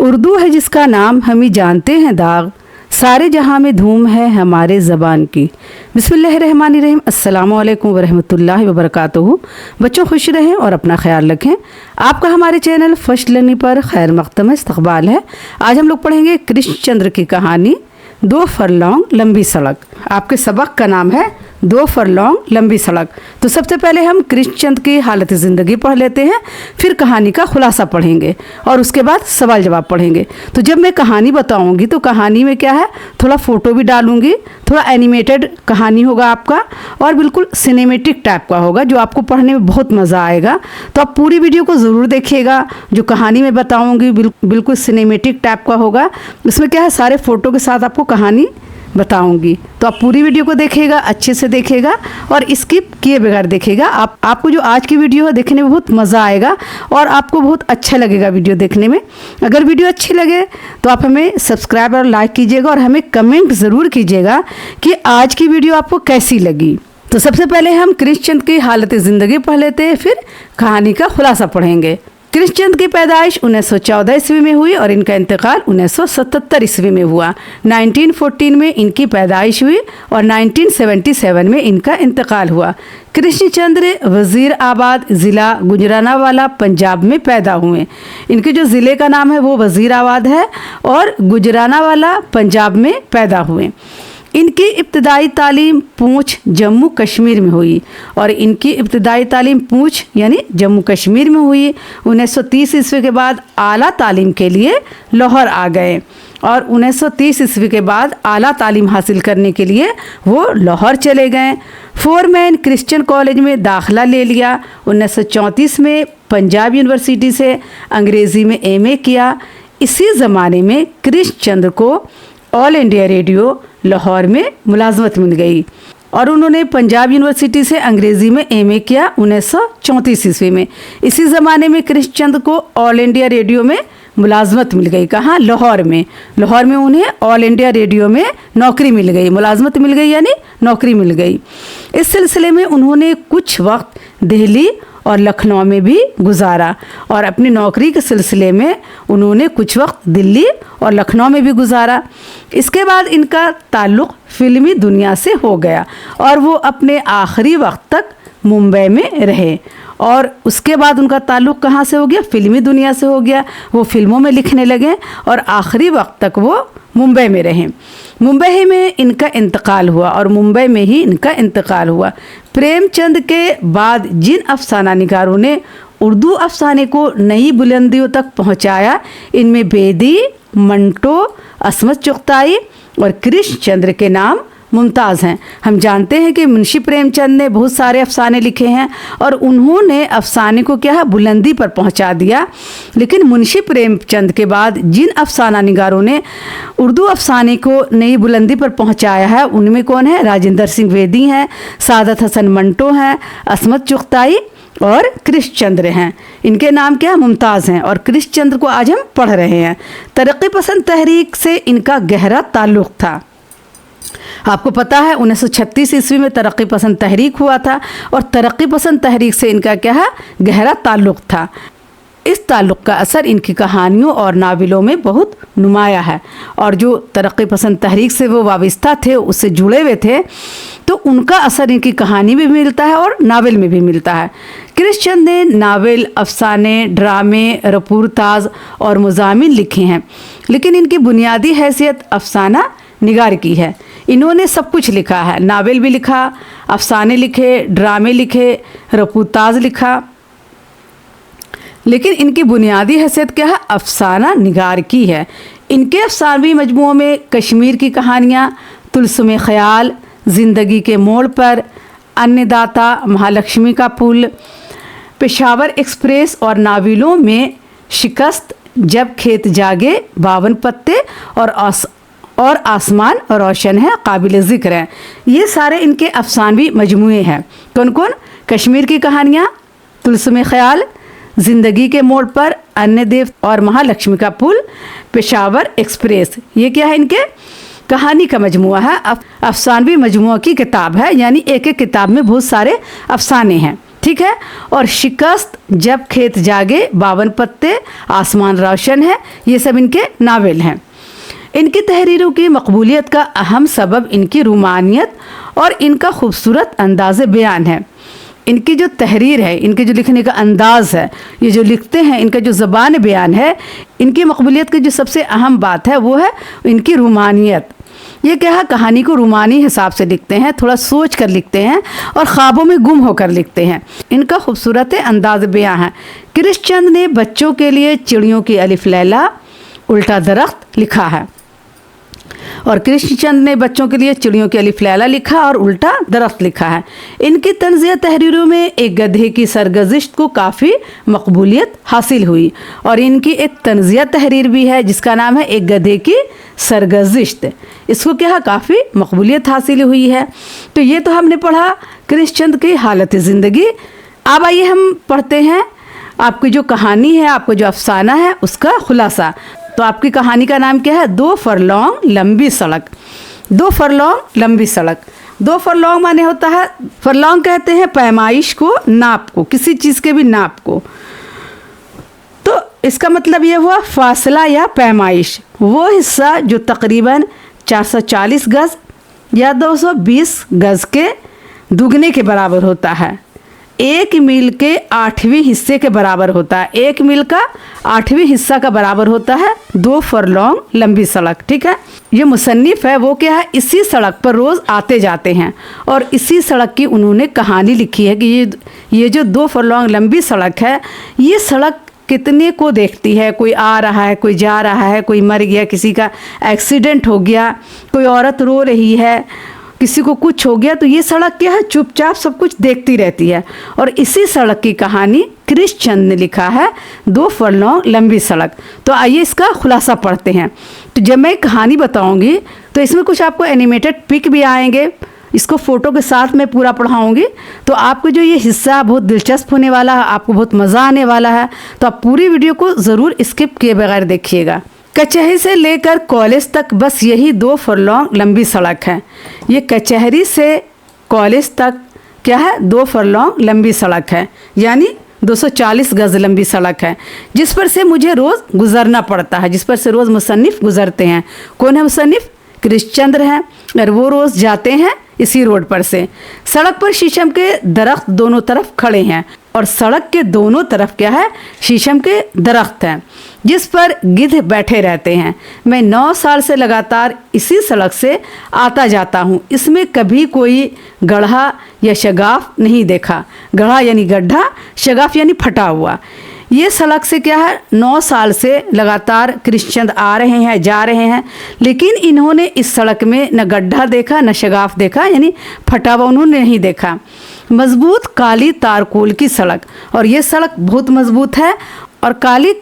उर्दू है जिसका नाम हम ही जानते हैं दाग, सारे जहां में धूम है हमारे ज़बान की। बिस्मिल्लाहिर्रहमानिर्रहीम। अस्सलामु अलैकुम वरहमतुल्लाहि वबरकातुहू। बच्चों खुश रहें और अपना ख्याल रखें। आपका हमारे चैनल फर्स्ट लर्निंग पर खैर मक़दम इस्तक़बाल है। आज हम लोग पढ़ेंगे कृष्णचंद्र की कहानी दो फरलॉन्ग लंबी सड़क। आपके सबक का नाम है दो फरलॉन्ग लंबी सड़क। तो सबसे पहले हम कृष्णचंद्र की हालत ज़िंदगी पढ़ लेते हैं, फिर कहानी का खुलासा पढ़ेंगे और उसके बाद सवाल जवाब पढ़ेंगे। तो जब मैं कहानी बताऊंगी तो कहानी में क्या है, थोड़ा फ़ोटो भी डालूंगी, थोड़ा एनिमेटेड कहानी होगा आपका और बिल्कुल सिनेमेटिक टाइप का होगा जो आपको पढ़ने में बहुत मज़ा आएगा। तो आप पूरी वीडियो को ज़रूर देखिएगा। जो कहानी में बताऊँगी बिल्कुल सिनेमेटिक टाइप का होगा। इसमें क्या है, सारे फ़ोटो के साथ आपको कहानी बताऊंगी। तो आप पूरी वीडियो को देखिएगा, अच्छे से देखिएगा और स्किप किए बगैर देखिएगा। आपको जो आज की वीडियो है देखने में बहुत मज़ा आएगा और आपको बहुत अच्छा लगेगा वीडियो देखने में। अगर वीडियो अच्छी लगे तो आप हमें सब्सक्राइब और लाइक कीजिएगा और हमें कमेंट ज़रूर कीजिएगा कि आज की वीडियो आपको कैसी लगी। तो सबसे पहले हम कृष्णचंद्र की हालत ज़िंदगी पढ़ लेते हैं, फिर कहानी का खुलासा पढ़ेंगे। कृष्णचंद्र की पैदाइश 1914 ईस्वी में हुई और इनका इंतकाल 1977 ईस्वी में हुआ। 1914 में इनकी पैदाइश हुई और 1977 में इनका इंतकाल हुआ। कृष्णचंद्र वज़ीर आबाद ज़िला गुजरानावाला पंजाब में पैदा हुए। इनके जो ज़िले का नाम है वो वज़ीर आबाद है और गुजरानावाला पंजाब में पैदा हुए। इनकी इब्तदाई तालीम पूंछ जम्मू कश्मीर में हुई और इनकी इब्तदाई तालीम पूंछ यानी जम्मू कश्मीर में हुई। 1930 ईस्वी के बाद आला तालीम के लिए लाहौर आ गए और 1930 ईस्वी के बाद आला तालीम हासिल करने के लिए वो लाहौर चले गए। फोरमैन क्रिश्चियन कॉलेज में दाखिला ले लिया। 1934 में पंजाब यूनिवर्सिटी से अंग्रेज़ी में एमए किया। इसी ज़माने में कृष्णचंद्र को ऑल इंडिया रेडियो लाहौर में मुलाजमत मिल गई और उन्होंने पंजाब यूनिवर्सिटी से अंग्रेज़ी में एमए किया 1934 ईस्वी में। इसी ज़माने में कृष्णचंद्र को ऑल इंडिया रेडियो में मुलाजमत मिल गई। कहाँ? लाहौर में। लाहौर में उन्हें ऑल इंडिया रेडियो में नौकरी मिल गई, मुलाजमत मिल गई यानी नौकरी मिल गई। इस सिलसिले में उन्होंने कुछ वक्त दिल्ली और लखनऊ में भी गुजारा और अपनी नौकरी के सिलसिले में उन्होंने कुछ वक्त दिल्ली और लखनऊ में भी गुजारा। इसके बाद इनका ताल्लुक़ फ़िल्मी दुनिया से हो गया और वो अपने आखिरी वक्त तक मुंबई में रहे और उसके बाद उनका ताल्लुक़ कहाँ से हो गया? फ़िल्मी दुनिया से हो गया। वो फिल्मों में लिखने लगे और आखिरी वक्त तक वो मुंबई में रहे। मुंबई में इनका इंतकाल हुआ और मुंबई में ही इनका इंतकाल हुआ। प्रेमचंद के बाद जिन अफसाना निगारों ने उर्दू अफसाने को नई बुलंदियों तक पहुंचाया, इनमें बेदी, मंटो, असमत चुगताई और कृष्णचंद्र के नाम मुमताज़ हैं। हम जानते हैं कि मुंशी प्रेमचंद ने बहुत सारे अफसाने लिखे हैं और उन्होंने अफसाने को क्या है, बुलंदी पर पहुंचा दिया। लेकिन मुंशी प्रेमचंद के बाद जिन अफसाना निगारों ने उर्दू अफसाने को नई बुलंदी पर पहुंचाया है उनमें कौन है? राजेंद्र सिंह बेदी हैं, सादत हसन मंटो हैं, असमत चुगताई और कृष्णचंद्र हैं। इनके नाम क्या? मुमताज़ हैं। और कृष्णचंद्र को आज हम पढ़ रहे हैं। तरक्की पसंद तहरीक से इनका गहरा ताल्लुक़ था। आपको पता है 1936 ईस्वी में तरक्की पसंद तहरीक हुआ था और तरक्की पसंद तहरीक से इनका क्या है, गहरा ताल्लुक़ था। इस ताल्लुक़ का असर इनकी कहानियों और नावलों में बहुत नुमाया है और जो तरक्की पसंद तहरीक से वो वाबस्ता थे, उससे जुड़े हुए थे, तो उनका असर इनकी कहानी में भी मिलता है और नावल में भी मिलता है। कृष्णचंद्र ने नावल, अफसाने, ड्रामे, रपूरताज और मुज़ामिन लिखे हैं, लेकिन इनकी बुनियादी हैसियत अफसाना निगार की है। इन्होंने सब कुछ लिखा है, नावल भी लिखा, अफसाने लिखे, ड्रामे लिखे, रपूरताज लिखा, लेकिन इनकी बुनियादी हैसियत क्या है? अफसाना निगार की है। इनके अफसानवी मजमूओं में कश्मीर की कहानियाँ, तुलसुम ख़याल, ज़िंदगी के मोड़ पर, अन्नदाता, महालक्ष्मी का पुल, पेशावर एक्सप्रेस और नावलों में शिकस्त, जब खेत जागे, 52 पत्ते और आसमान रोशन है, काबिल ज़िक्र हैं। ये सारे इनके अफसानवी मजमूए हैं। कौन कौन? कश्मीर की कहानियाँ, तुलसुम ख़याल, ज़िंदगी के मोड़ पर, अन्नदेव और महालक्ष्मी का पुल, पेशावर एक्सप्रेस। ये क्या है? इनके कहानी का मजमुआ है, अफसानवी मजमुआ की किताब है, यानी एक एक किताब में बहुत सारे अफसाने हैं। ठीक है। और शिकस्त, जब खेत जागे, 52 पत्ते, आसमान रोशन है, ये सब इनके नावल हैं। इनकी तहरीरों की मकबूलियत का अहम सबब इनकी रूमानियत और इनका खूबसूरत अंदाज़ बयान है। इनकी जो तहरीर है, इनके जो लिखने का अंदाज़ है, ये जो लिखते हैं, इनका जो ज़बान बयान है, इनकी मकबूलियत की जो सबसे अहम बात है वो है इनकी रूमानियत। ये क्या है, कहानी को रूमानी हिसाब से लिखते हैं, थोड़ा सोच कर लिखते हैं और ख्वाबों में गुम होकर लिखते हैं। इनका खूबसूरत अंदाज़ बयान है। कृष्णचंद ने बच्चों के लिए चिड़ियों की अलिफ लैला, उल्टा दरख्त लिखा है। और कृष्णचंद ने बच्चों के लिए चिड़ियों की अलिफ लैला लिखा और उल्टा दरख्त लिखा है। इनकी तंज़िया तहरीरों में एक गधे की सरगजिश्त को काफ़ी मकबूलियत हासिल हुई। और इनकी एक तंज़िया तहरीर भी है जिसका नाम है एक गधे की सरगजिश्त। इसको क्या है, काफ़ी मकबूलियत हासिल हुई है। तो ये तो हमने पढ़ा कृष्णचंद की हालत ज़िंदगी। अब आइए हम पढ़ते हैं आपकी जो कहानी है, आपको जो अफसाना है, उसका खुलासा। तो आपकी कहानी का नाम क्या है, 2 फरलॉन्ग लंबी सड़क। 2 फरलॉन्ग लंबी सड़क। 2 फरलॉन्ग माने होता है, फरलॉन्ग कहते हैं पैमाइश को, नाप को, किसी चीज़ के भी नाप को। तो इसका मतलब ये हुआ फासला या पैमाइश, वो हिस्सा जो तकरीबन 440 गज़ या 220 गज़ के दुगने के बराबर होता है। 1 मील के 8वें हिस्से के बराबर होता है। 1 मील का 8वें हिस्सा का बराबर होता है 2 फरलॉन्ग लंबी सड़क। ठीक है। ये मुसन्निफ है वो क्या है, इसी सड़क पर रोज़ आते जाते हैं और इसी सड़क की उन्होंने कहानी लिखी है कि ये जो 2 फरलॉन्ग लंबी सड़क है, ये सड़क कितने को देखती है। कोई आ रहा है, कोई जा रहा है, कोई मर गया, किसी का एक्सीडेंट हो गया, कोई औरत रो रही है, किसी को कुछ हो गया, तो ये सड़क क्या है, चुपचाप सब कुछ देखती रहती है। और इसी सड़क की कहानी कृष्णचंद ने लिखा है, 2 फरलॉन्ग लंबी सड़क। तो आइए इसका खुलासा पढ़ते हैं। तो जब मैं कहानी बताऊंगी तो इसमें कुछ आपको एनिमेटेड पिक भी आएंगे, इसको फ़ोटो के साथ मैं पूरा पढ़ाऊंगी। तो आपको जो ये हिस्सा बहुत दिलचस्प होने वाला है, आपको बहुत मज़ा आने वाला है। तो आप पूरी वीडियो को ज़रूर स्किप किए बगैर देखिएगा। कचहरी से लेकर कॉलेज तक बस यही 2 फरलॉन्ग लंबी सड़क है। ये कचहरी से कॉलेज तक क्या है, 2 फरलॉन्ग लंबी सड़क है, यानी 240 गज़ लंबी सड़क है, जिस पर से मुझे रोज़ गुज़रना पड़ता है, जिस पर से रोज़ मुसन्निफ़ गुज़रते हैं। कौन है मुसन्निफ़? कृष्णचंद हैं, और वो रोज़ जाते हैं इसी रोड पर से। सड़क पर शीशम के दरख्त दोनों तरफ खड़े हैं और सड़क के दोनों तरफ क्या है, शीशम के दरख्त हैं जिस पर गिद्ध बैठे रहते हैं। मैं 9 साल से लगातार इसी सड़क से आता जाता हूँ। इसमें कभी कोई गड्ढा या शगाफ नहीं देखा। गड्ढा यानी गड्ढा, शगाफ यानी फटा हुआ। ये सड़क से क्या है, 9 साल से लगातार कृष्णचंद आ रहे हैं, जा रहे हैं, लेकिन इन्होंने इस सड़क में न गड्ढा देखा न शगाफ देखा, यानी फटा हुआ उन्होंने नहीं देखा। मजबूत काली तारकोल की सड़क, और ये सड़क बहुत मजबूत है और काली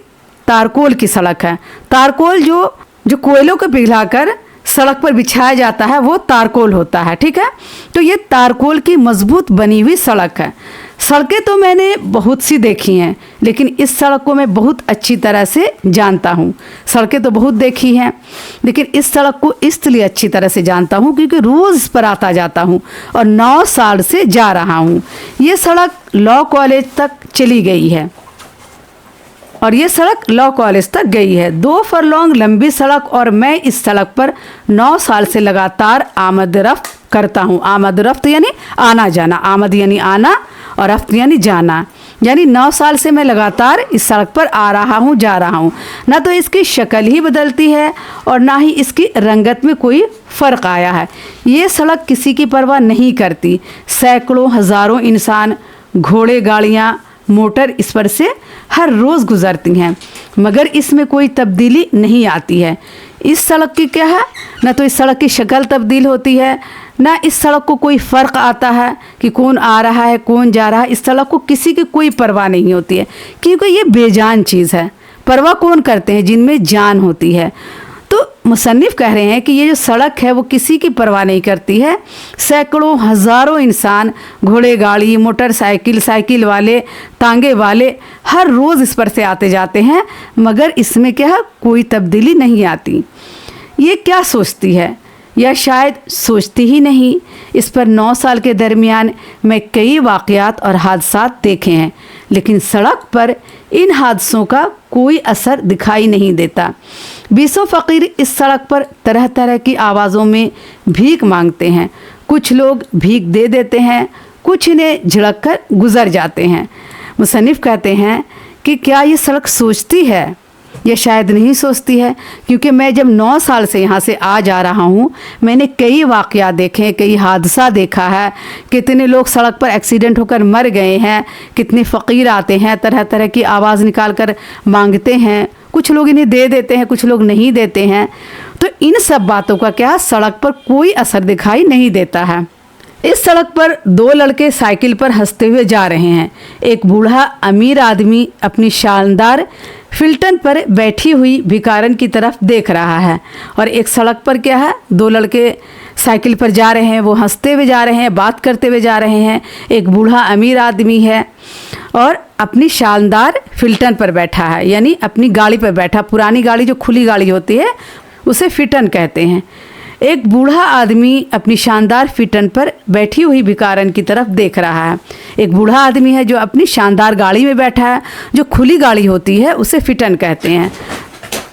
तारकोल की सड़क है। तारकोल जो कोयलों को पिघलाकर सड़क पर बिछाया जाता है वो तारकोल होता है। ठीक है। तो ये तारकोल की मजबूत बनी हुई सड़क है। सड़कें तो मैंने बहुत सी देखी हैं, लेकिन इस सड़क को मैं बहुत अच्छी तरह से जानता हूँ। सड़कें तो बहुत देखी हैं, लेकिन इस सड़क को इसलिए अच्छी तरह से जानता हूँ क्योंकि रोज़ इस पर आता जाता हूँ और 9 साल से जा रहा हूँ। ये सड़क लॉ कॉलेज तक चली गई है और ये सड़क लॉ कॉलेज तक गई है। 2 फरलॉन्ग लंबी सड़क, और मैं इस सड़क पर 9 साल से लगातार आमद रफ्त करता हूँ। आमद रफ्त यानी आना जाना, आमद यानी आना और रफ्त यानी जाना, यानी 9 साल से मैं लगातार इस सड़क पर आ रहा हूँ, जा रहा हूँ। ना तो इसकी शक्ल ही बदलती है और ना ही इसकी रंगत में कोई फ़र्क आया है। ये सड़क किसी की परवाह नहीं करती। सैकड़ों हज़ारों इंसान, घोड़े, गाड़ियाँ, मोटर इस पर से हर रोज़ गुज़रती हैं, मगर इसमें कोई तब्दीली नहीं आती है। इस सड़क की क्या है, ना तो इस सड़क की शक्ल तब्दील होती है, ना इस सड़क को कोई फ़र्क आता है कि कौन आ रहा है, कौन जा रहा है। इस सड़क को किसी की कोई परवाह नहीं होती है, क्योंकि ये बेजान चीज़ है। परवाह कौन करते हैं? जिनमें जान होती है। तो मुसन्निफ़ कह रहे हैं कि ये जो सड़क है वो किसी की परवाह नहीं करती है। सैकड़ों हज़ारों इंसान, घोड़े, गाड़ी, मोटरसाइकिल, साइकिल वाले, तांगे वाले हर रोज़ इस पर से आते जाते हैं, मगर इसमें क्या है, कोई तब्दीली नहीं आती। ये क्या सोचती है? या शायद सोचती ही नहीं। इस पर 9 साल के दरमियान मैं कई वाक़यात और हादसात देखे हैं, लेकिन सड़क पर इन हादसों का कोई असर दिखाई नहीं देता। 20 फ़कीर इस सड़क पर तरह तरह की आवाज़ों में भीख मांगते हैं। कुछ लोग भीख दे देते हैं, कुछ इन्हें झिड़क कर गुज़र जाते हैं। मुसन्निफ़ कहते हैं कि क्या ये सड़क सोचती है? ये शायद नहीं सोचती है, क्योंकि मैं जब 9 साल से यहाँ से आ जा रहा हूँ, मैंने कई वाक़या देखे हैं, कई हादसा देखा है। कितने लोग सड़क पर एक्सीडेंट होकर मर गए हैं, कितने फ़कीर आते हैं, तरह तरह की आवाज़ निकाल कर मांगते हैं। कुछ लोग इन्हें दे देते हैं, कुछ लोग नहीं देते हैं। तो इन सब बातों का क्या सड़क पर कोई असर दिखाई नहीं देता है। इस सड़क पर 2 लड़के साइकिल पर हंसते हुए जा रहे हैं। एक बूढ़ा अमीर आदमी अपनी शानदार फिल्टन पर बैठी हुई भिखारन की तरफ देख रहा है, और एक सड़क पर क्या है, 2 लड़के साइकिल पर जा रहे हैं, वो हंसते हुए जा रहे हैं, बात करते हुए जा रहे हैं। एक बूढ़ा अमीर आदमी है और अपनी शानदार फिल्टन पर बैठा है, यानी अपनी गाड़ी पर बैठा। पुरानी गाड़ी जो खुली गाड़ी होती है उसे फिटन कहते हैं। एक बूढ़ा आदमी अपनी शानदार फिटन पर बैठी हुई भिखारन की तरफ देख रहा है। एक बूढ़ा आदमी है जो अपनी शानदार गाड़ी में बैठा है, जो खुली गाड़ी होती है उसे फिटन कहते हैं।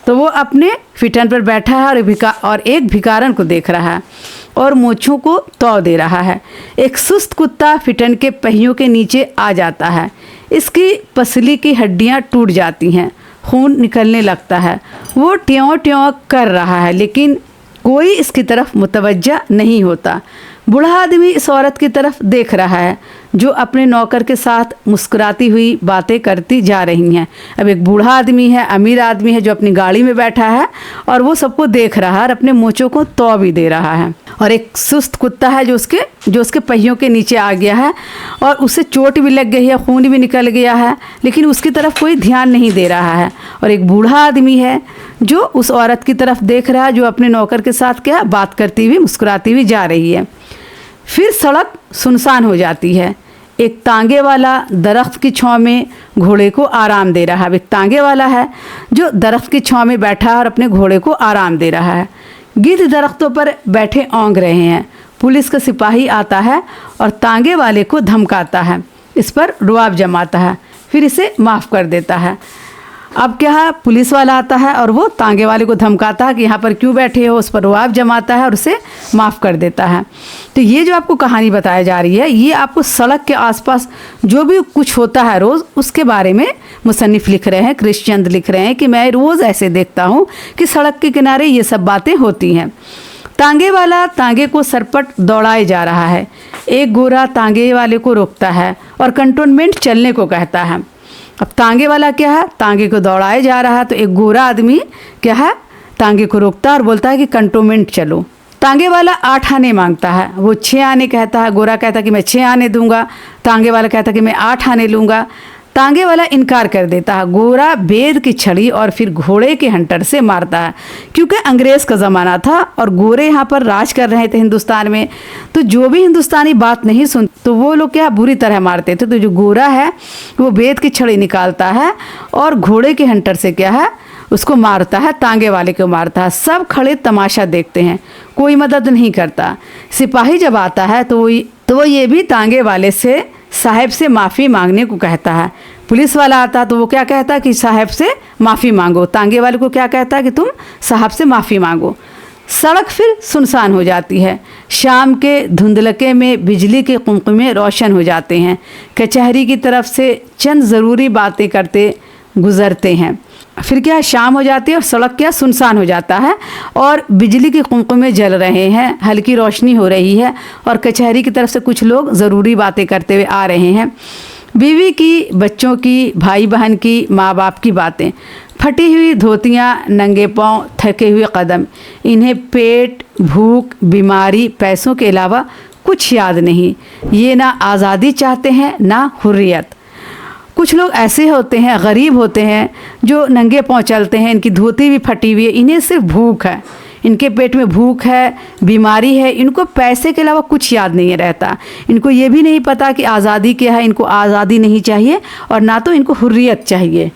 तो वो अपने फिटन पर बैठा है और एक भिखारन को देख रहा है और मूंछों को तौ दे रहा है। एक सुस्त कुत्ता फिटन के पहियों के नीचे आ जाता है। इसकी पसली की हड्डियां टूट जाती हैं, खून निकलने लगता है। वो ट्यों ट्यों कर रहा है, लेकिन कोई इसकी तरफ मुतवज्जा नहीं होता। बूढ़ा आदमी इस औरत की तरफ देख रहा है जो अपने नौकर के साथ मुस्कुराती हुई बातें करती जा रही हैं। अब एक बूढ़ा आदमी है, अमीर आदमी है जो अपनी गाड़ी में बैठा है और वो सबको देख रहा है और अपने मूंछों को तौ भी दे रहा है। और एक सुस्त कुत्ता है जो उसके पहियों के नीचे आ गया है और उसे चोट भी लग गई है, खून भी निकल गया है, लेकिन उसकी तरफ कोई ध्यान नहीं दे रहा है। और एक बूढ़ा आदमी है जो उस औरत की तरफ देख रहा है जो अपने नौकर के साथ क्या बात करती हुई मुस्कुराती हुई जा रही है। फिर सड़क सुनसान हो जाती है। एक तांगे वाला दरख्त की छांव में घोड़े को आराम दे रहा है। एक तांगे वाला है जो दरख्त की छांव में बैठा है और अपने घोड़े को आराम दे रहा है। गिद्ध दरख्तों पर बैठे औंग रहे हैं। पुलिस का सिपाही आता है और तांगे वाले को धमकाता है, इस पर रुआब जमाता है, फिर इसे माफ़ कर देता है। अब क्या है, पुलिस वाला आता है और वो तांगे वाले को धमकाता है कि यहाँ पर क्यों बैठे हो, उस पर रुआब जमाता है और उसे माफ़ कर देता है। तो ये जो आपको कहानी बताई जा रही है, ये आपको सड़क के आसपास जो भी कुछ होता है रोज़, उसके बारे में मुसन्निफ़ लिख रहे हैं, कृष्णचंद लिख रहे हैं कि मैं रोज़ ऐसे देखता हूँ कि सड़क के किनारे ये सब बातें होती हैं। तांगे वाला तांगे को सरपट दौड़ाए जा रहा है। एक गोरा तांगे वाले को रोकता है और कंटोनमेंट चलने को कहता है। अब तांगे वाला क्या है, तांगे को दौड़ाए जा रहा है, तो एक गोरा आदमी क्या है, तांगे को रोकता है और बोलता है कि कंटोनमेंट चलो। तांगे वाला 8 आने मांगता है, वो 6 आने कहता है। गोरा कहता है कि मैं 6 आने दूंगा। तांगे वाला कहता है कि मैं 8 आने लूँगा। तांगे वाला इनकार कर देता है। गोरा बेद की छड़ी और फिर घोड़े के हंटर से मारता है, क्योंकि अंग्रेज़ का ज़माना था और गोरे यहाँ पर राज कर रहे थे हिंदुस्तान में। तो जो भी हिंदुस्तानी बात नहीं सुन तो वो लोग क्या बुरी तरह मारते थे। तो जो गोरा है वो बेद की छड़ी निकालता है और घोड़े के हंटर से क्या है उसको मारता है, तांगे वाले को मारता है। सब खड़े तमाशा देखते हैं, कोई मदद नहीं करता। सिपाही जब आता है तो वो ये भी तांगे वाले से साहब से माफ़ी मांगने को कहता है। पुलिस वाला आता है तो वो क्या कहता है कि साहब से माफ़ी मांगो। तांगे वाले को क्या कहता है कि तुम साहब से माफ़ी मांगो। सड़क फिर सुनसान हो जाती है। शाम के धुंधलके में बिजली के कुमकुमे रोशन हो जाते हैं। कचहरी की तरफ से चंद ज़रूरी बातें करते गुज़रते हैं। फिर क्या शाम हो जाती है और सड़क क्या सुनसान हो जाता है और बिजली के कुमकुमे जल रहे हैं, हल्की रोशनी हो रही है और कचहरी की तरफ से कुछ लोग ज़रूरी बातें करते हुए आ रहे हैं। बीवी की, बच्चों की, भाई बहन की, माँ बाप की बातें। फटी हुई धोतियाँ, नंगे पाँव, थके हुए कदम। इन्हें पेट, भूख, बीमारी, पैसों के अलावा कुछ याद नहीं। ये ना आज़ादी चाहते हैं ना हुर्रियत। कुछ लोग ऐसे होते हैं, गरीब होते हैं, जो नंगे पाँव चलते हैं, इनकी धोती भी फटी हुई है, इन्हें सिर्फ भूख है, इनके पेट में भूख है, बीमारी है, इनको पैसे के अलावा कुछ याद नहीं रहता। इनको ये भी नहीं पता कि आज़ादी क्या है, इनको आज़ादी नहीं चाहिए और ना तो इनको हुर्रियत चाहिए।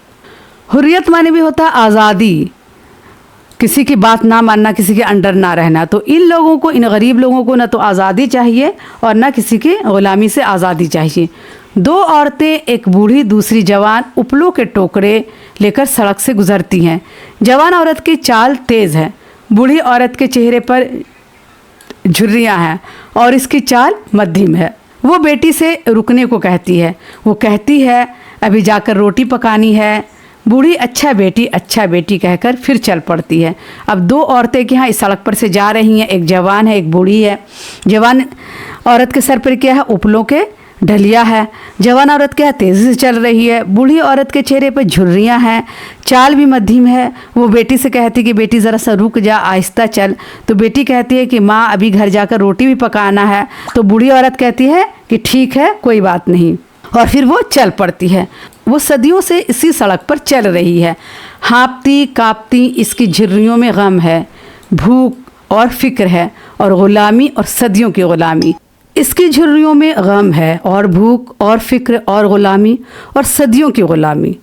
हुर्रियत माने भी होता है आज़ादी। किसी की बात ना मानना, किसी के अंडर ना रहना। तो इन लोगों को, इन गरीब लोगों को ना तो आज़ादी चाहिए और ना किसी की ग़ुलामी से आज़ादी चाहिए। दो औरतें, एक बूढ़ी दूसरी जवान, उपलों के टोकरे लेकर सड़क से गुजरती हैं। जवान औरत की चाल तेज़ है, बूढ़ी औरत के चेहरे पर झुर्रियाँ हैं और इसकी चाल मध्यम है। वो बेटी से रुकने को कहती है। वो कहती है अभी जाकर रोटी पकानी है। बूढ़ी अच्छा बेटी कहकर फिर चल पड़ती है। अब दो औरतें के यहाँ इस सड़क पर से जा रही हैं, एक जवान है, एक बूढ़ी है। जवान औरत के सर पर क्या है, उपलों के ढलिया है। जवान औरत क्या है, तेज़ी से चल रही है। बूढ़ी औरत के चेहरे पर झुर्रियाँ हैं, चाल भी मध्यम है। वो बेटी से कहती कि बेटी ज़रा सा रुक जा, आहिस्ता चल। तो बेटी कहती है कि माँ अभी घर जाकर रोटी भी पकाना है। तो बूढ़ी औरत कहती है कि ठीक है, कोई बात नहीं, और फिर वो चल पड़ती है। वो सदियों से इसी सड़क पर चल रही है। हाँपती काँपती इसकी झुर्रियों में गम है, भूख और फिक्र है, और ग़ुलामी और सदियों की ग़ुलामी। इसकी झुर्रियों में गम है और भूख और फिक्र और ग़ुलामी और सदियों की ग़ुलामी।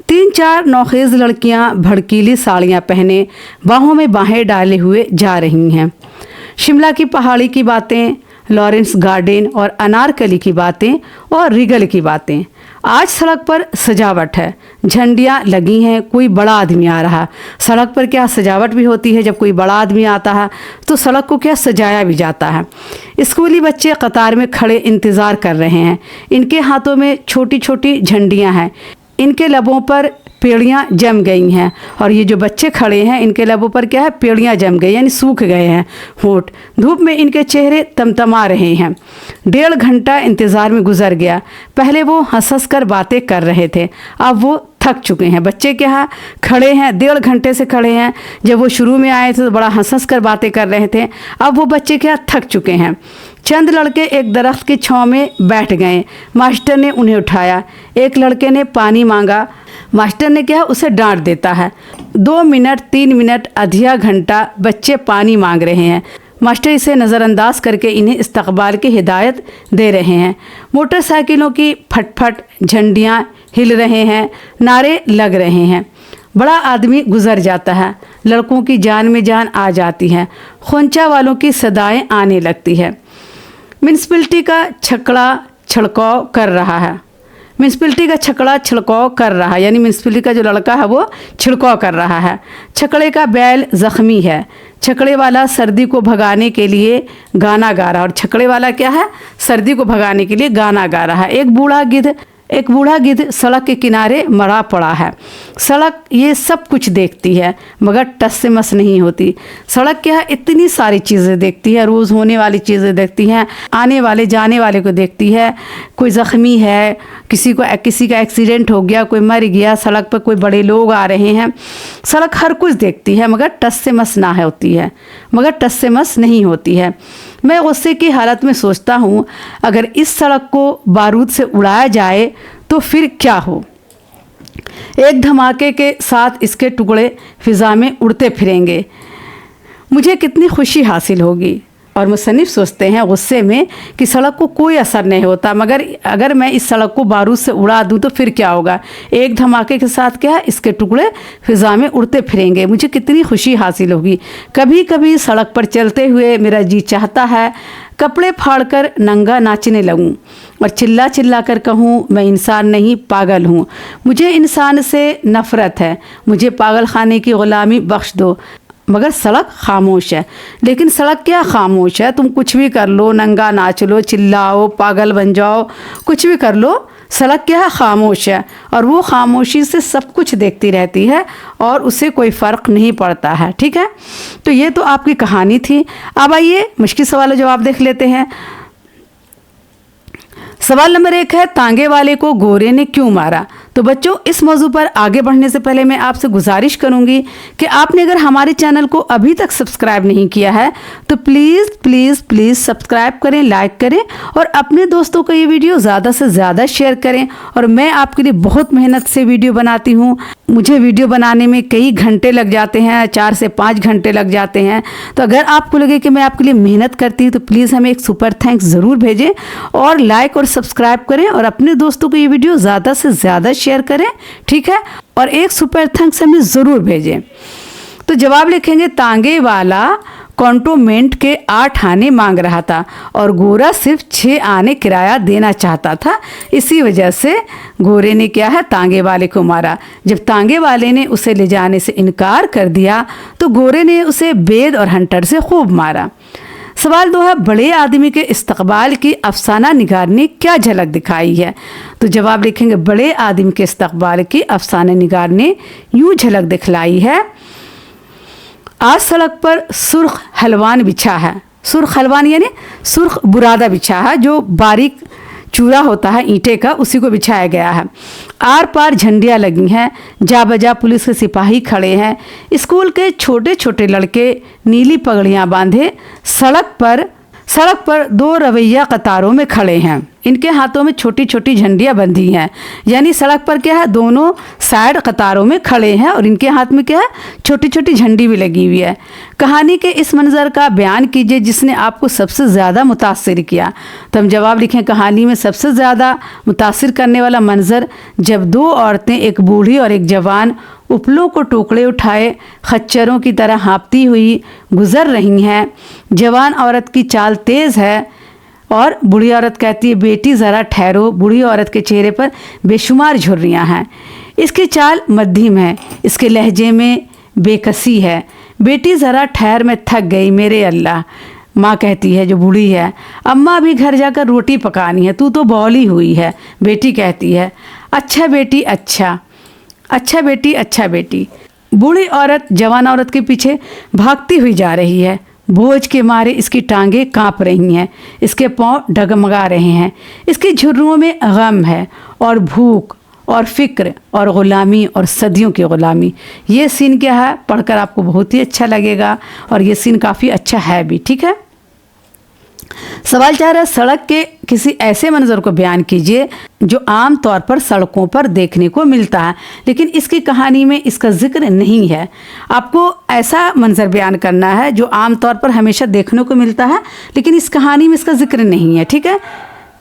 3-4 नौखेज़ लड़कियां भड़कीली साड़ियां पहने बाहों में बाहें डाले हुए जा रही हैं। शिमला की पहाड़ी की बातें, लॉरेंस गार्डन और अनारकली की बातें और रिगल की बातें। आज सड़क पर सजावट है, झंडियाँ लगी हैं, कोई बड़ा आदमी आ रहा। सड़क पर क्या सजावट भी होती है, जब कोई बड़ा आदमी आता है तो सड़क को क्या सजाया भी जाता है। स्कूली बच्चे कतार में खड़े इंतज़ार कर रहे हैं। इनके हाथों में छोटी छोटी झंडियाँ हैं, इनके लबों पर पेड़ियाँ जम गई हैं। और ये जो बच्चे खड़े हैं इनके लबों पर क्या है, पेड़ियाँ जम गई, यानी सूख गए हैं होंठ। धूप में इनके चेहरे तमतमा रहे हैं। 1.5 घंटा इंतज़ार में गुजर गया। पहले वो हंस कर बातें कर रहे थे, अब वो थक चुके हैं। बच्चे क्या खड़े हैं, 1.5 घंटे से खड़े हैं। जब वो शुरू में आए थे तो बड़ा हंस कर बातें कर रहे थे, अब वो बच्चे क्या थक चुके हैं। चंद लड़के एक दरख्त की छांव में बैठ गए। मास्टर ने उन्हें उठाया। एक लड़के ने पानी मांगा, मास्टर ने क्या उसे डांट देता है। 2 मिनट 3 मिनट आधा घंटा बच्चे पानी मांग रहे हैं। मास्टर इसे नज़रअंदाज करके इन्हें इस्तकबाल की हिदायत दे रहे हैं। मोटरसाइकिलों की फटफट, झंडियाँ हिल रहे हैं, नारे लग रहे हैं। बड़ा आदमी गुजर जाता है, लड़कों की जान में जान आ जाती है। खोंचा वालों की सदाएं आने लगती है। म्यूनसिपैलिटी का छकड़ा छिड़काव कर रहा है। म्यूनसिपैलिटी का छकड़ा छिड़काव कर रहा है, यानी म्यूनसिपैलिटी का जो लड़का है वो छिड़काव कर रहा है। छकड़े का बैल ज़ख्मी है। छकड़े वाला सर्दी को भगाने के लिए गाना गा रहा है। और छकड़े वाला क्या है, सर्दी को भगाने के लिए गाना गा रहा है। एक बूढ़ा गिद्ध सड़क के किनारे मरा पड़ा है। सड़क ये सब कुछ देखती है मगर टस से मस नहीं होती। सड़क क्या है, इतनी सारी चीज़ें देखती है, रोज़ होने वाली चीज़ें देखती हैं, आने वाले जाने वाले को देखती है। कोई ज़ख्मी है, किसी का एक्सीडेंट हो गया, कोई मर गया, सड़क पर कोई बड़े लोग आ रहे हैं। सड़क हर कुछ देखती है मगर टस से मस ना होती है, मगर टस से मस नहीं होती है। मैं गुस्से की हालत में सोचता हूँ, अगर इस सड़क को बारूद से उड़ाया जाए तो फिर क्या हो। एक धमाके के साथ इसके टुकड़े फिज़ा में उड़ते फिरेंगे, मुझे कितनी खुशी हासिल होगी। और मुसन्निफ़ सोचते हैं गुस्से में कि सड़क को कोई असर नहीं होता, मगर अगर मैं इस सड़क को बारूद से उड़ा दूं तो फिर क्या होगा। एक धमाके के साथ क्या इसके टुकड़े फ़िज़ा में उड़ते फिरेंगे, मुझे कितनी खुशी हासिल होगी। कभी कभी सड़क पर चलते हुए मेरा जी चाहता है कपड़े फाड़कर नंगा नाचने लगूं और चिल्ला चिल्ला कर कहूँ मैं इंसान नहीं पागल हूँ, मुझे इंसान से नफ़रत है, मुझे पागल खाने की ग़ुलामी बख्श दो। मगर सड़क खामोश है। लेकिन सड़क क्या खामोश है, तुम कुछ भी कर लो, नंगा नाच लो, चिल्लाओ, पागल बन जाओ, कुछ भी कर लो, सड़क क्या है, खामोश है। और वो खामोशी से सब कुछ देखती रहती है और उसे कोई फ़र्क नहीं पड़ता है। ठीक है, तो ये तो आपकी कहानी थी। अब आइए मुश्किल सवाल जवाब देख लेते हैं। सवाल नंबर 1 है, तांगे वाले को गोरे ने क्यों मारा। तो बच्चों, इस मौजू पर आगे बढ़ने से पहले मैं आपसे गुजारिश करूंगी कि आपने अगर हमारे चैनल को अभी तक सब्सक्राइब नहीं किया है तो प्लीज़ प्लीज़ प्लीज़ सब्सक्राइब करें, लाइक करें और अपने दोस्तों को ये वीडियो ज़्यादा से ज़्यादा शेयर करें। और मैं आपके लिए बहुत मेहनत से वीडियो बनाती हूँ, मुझे वीडियो बनाने में कई घंटे लग जाते हैं, 4 से 5 घंटे लग जाते हैं। तो अगर आपको लगे कि मैं आपके लिए मेहनत करती हूँ तो प्लीज़ हमें एक सुपर थैंक्स ज़रूर भेजें और लाइक और सब्सक्राइब करें और अपने दोस्तों को ये वीडियो ज़्यादा से ज़्यादा शेयर करें। ठीक है, और एक सुपर थैंक्स हमें ज़रूर भेजें। तो जवाब लिखेंगे तांगे वाला कंटोनमेंट के 8 आने मांग रहा था और गोरा सिर्फ 6 आने किराया देना चाहता था। इसी वजह से गोरे ने क्या है, तांगे वाले को मारा। जब तांगे वाले ने उसे ले जाने से इनकार कर दिया तो गोरे ने उसे बेद और हंटर से खूब मारा। सवाल 2 है, बड़े आदमी के इस्तकबाल की अफसाना निगार ने क्या झलक दिखाई है। तो जवाब लिखेंगे बड़े आदमी के इस्तकबाल की अफसाना निगार ने यूँ झलक दिखलाई है। आज सड़क पर सुर्ख हलवान बिछा है। सुर्ख हलवान यानी सुर्ख बुरादा बिछा है, जो बारीक चूरा होता है ईंटे का, उसी को बिछाया गया है। आर पार झंडियाँ लगी हैं, जा बजा पुलिस के सिपाही खड़े हैं। स्कूल के छोटे छोटे लड़के नीली पगड़ियाँ बांधे सड़क पर 2 रवैया कतारों में खड़े हैं। इनके हाथों में छोटी छोटी झंडियाँ बंधी हैं, यानी सड़क पर क्या है, दोनों साइड कतारों में खड़े हैं और इनके हाथ में क्या है, छोटी छोटी झंडी भी लगी हुई है। कहानी के इस मंजर का बयान कीजिए जिसने आपको सबसे ज़्यादा मुतासिर किया। तो हम जवाब लिखें कहानी में सबसे ज़्यादा मुतासिर करने वाला मंजर जब 2 औरतें, एक बूढ़ी और एक जवान, उपलों को टोकरे उठाए खच्चरों की तरह हाँपती हुई गुजर रही हैं। जवान औरत की चाल तेज़ है और बूढ़ी औरत कहती है, बेटी ज़रा ठहरो। बूढ़ी औरत के चेहरे पर बेशुमार झुर्रियाँ हैं। इसकी चाल मध्यम है, इसके लहजे में बेकसी है। बेटी ज़रा ठहर, मैं थक गई मेरे अल्लाह। माँ कहती है, जो बूढ़ी है, अम्मा अभी घर जाकर रोटी पकानी है, तू तो बौली हुई है। बेटी कहती है, अच्छा बेटी अच्छा, अच्छा बेटी अच्छा बेटी। बूढ़ी औरत जवान औरत के पीछे भागती हुई जा रही है। बोझ के मारे इसकी टांगें कांप रही हैं, इसके पांव डगमगा रहे हैं। इसकी झुर्रियों में गम है और भूख और फिक्र और ग़ुलामी और सदियों की ग़ुलामी। ये सीन क्या है, पढ़कर आपको बहुत ही अच्छा लगेगा और ये सीन काफ़ी अच्छा है भी। ठीक है। सवाल 4 है, सड़क के किसी ऐसे मंजर को बयान कीजिए जो आम तौर पर सड़कों पर देखने को मिलता है लेकिन इसकी कहानी में इसका जिक्र नहीं है। आपको ऐसा मंजर बयान करना है जो आम तौर पर हमेशा देखने को मिलता है लेकिन इस कहानी में इसका जिक्र नहीं है। ठीक है।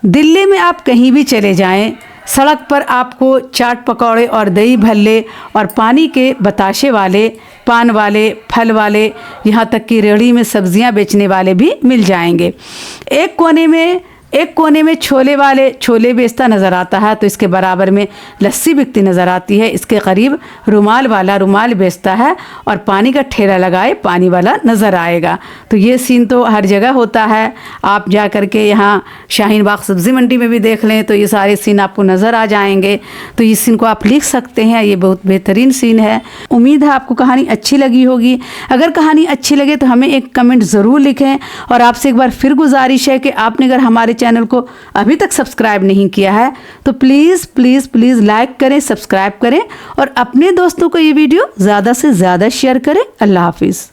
दिल्ली में आप कहीं भी चले जाएं, सड़क पर आपको चाट पकौड़े और दही भल्ले और पानी के बताशे वाले, पान वाले, फल वाले, यहाँ तक कि रेहड़ी में सब्जियाँ बेचने वाले भी मिल जाएंगे। एक कोने में छोले वाले छोले बेचता नज़र आता है तो इसके बराबर में लस्सी बिकती नज़र आती है। इसके करीब रुमाल वाला रुमाल बेचता है और पानी का ठेला लगाए पानी वाला नज़र आएगा। तो ये सीन तो हर जगह होता है। आप जा कर के यहाँ शाहीन बाग सब्ज़ी मंडी में भी देख लें तो ये सारे सीन आपको नज़र आ जाएंगे। तो इस सीन को आप लिख सकते हैं, ये बहुत बेहतरीन सीन है। उम्मीद है आपको कहानी अच्छी लगी होगी। अगर कहानी अच्छी लगे तो हमें एक कमेंट ज़रूर लिखें और आपसे एक बार फिर गुजारिश है कि आपने अगर हमारे चैनल को अभी तक सब्सक्राइब नहीं किया है तो प्लीज़ प्लीज़ प्लीज़ लाइक करें, सब्सक्राइब करें और अपने दोस्तों को ये वीडियो ज़्यादा से ज़्यादा शेयर करें। अल्लाह हाफिज़।